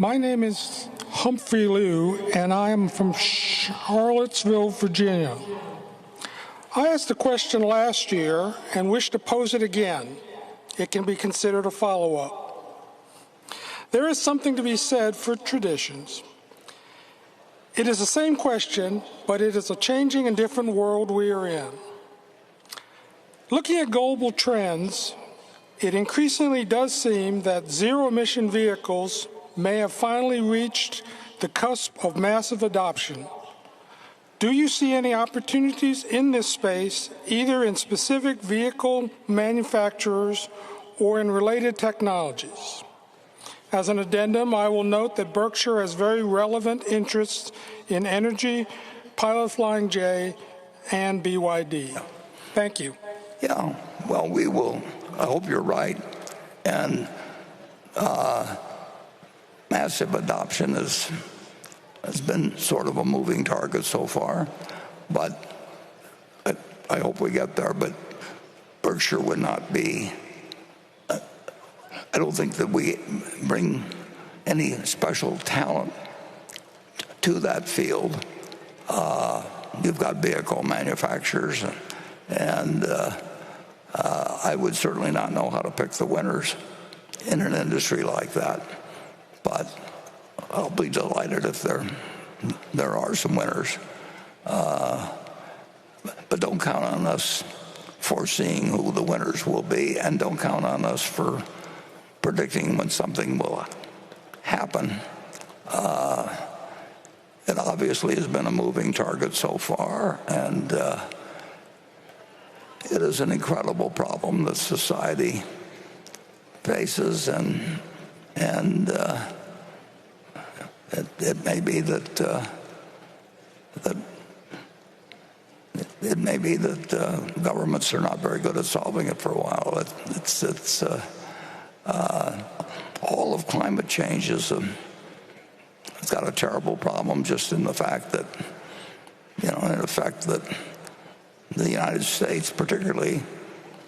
My name is Humphrey Liu, and I am from Charlottesville, Virginia. I asked a question last year and wish to pose it again. It can be considered a follow-up. There is something to be said for traditions. It is the same question, but it is a changing and different world we are in. Looking at global trends, it increasingly does seem that zero-emission vehicles may have finally reached the cusp of massive adoption. Do you see any opportunities in this space, either in specific vehicle manufacturers or in related technologies? As an addendum, I will note that Berkshire has very relevant interests in energy, Pilot Flying J, and BYD. Thank you. Yeah, well, we will. I hope you're right. And massive adoption has been sort of a moving target so far, but I hope we get there. But Berkshire would not be. I don't think that we bring any special talent to that field. You've got vehicle manufacturers, and I would certainly not know how to pick the winners in an industry like that. But I'll be delighted if there are some winners. But don't count on us foreseeing who the winners will be, and don't count on us for predicting when something will happen. It obviously has been a moving target so far, and it is an incredible problem that society faces, and it may be that governments are not very good at solving it for a while. It's all of climate change it's got a terrible problem just in the fact that, in effect, that the United States particularly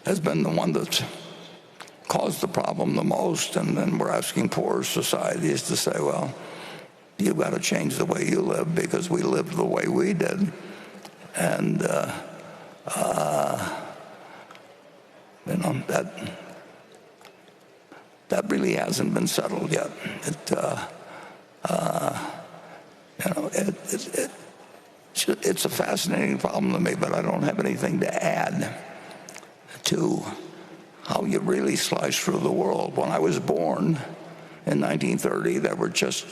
has been the one that's caused the problem the most, and then we're asking poorer societies to say, well, you've got to change the way you live because we lived the way we did. And that really hasn't been settled yet. It's a fascinating problem to me, but I don't have anything to add to how you really slice through the world. When I was born in 1930, there were just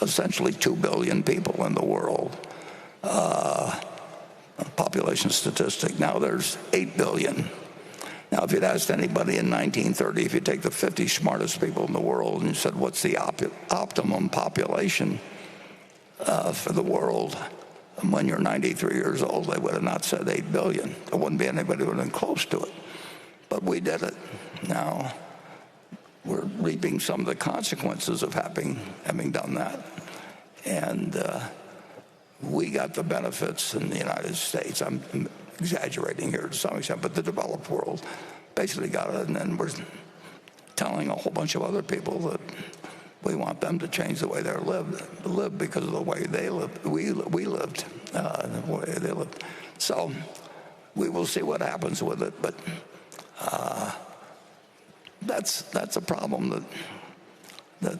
essentially 2 billion people in the world. Population statistic. Now there's 8 billion. Now, if you'd asked anybody in 1930, if you take the 50 smartest people in the world and you said, what's the optimum population for the world when you're 93 years old, they would have not said 8 billion. There wouldn't be anybody who would have been close to it. But we did it. Now, we're reaping some of the consequences of having done that. And we got the benefits in the United States. I'm exaggerating here to some extent, but the developed world basically got it, and then we're telling a whole bunch of other people that we want them to change the way they live because of the way they lived. We lived the way they lived. So we will see what happens with it, but that's a problem that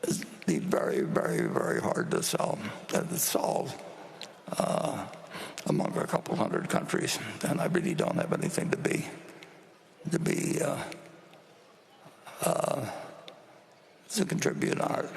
is very, very, very hard to solve among a couple hundred countries, and I really don't have anything to contribute on it.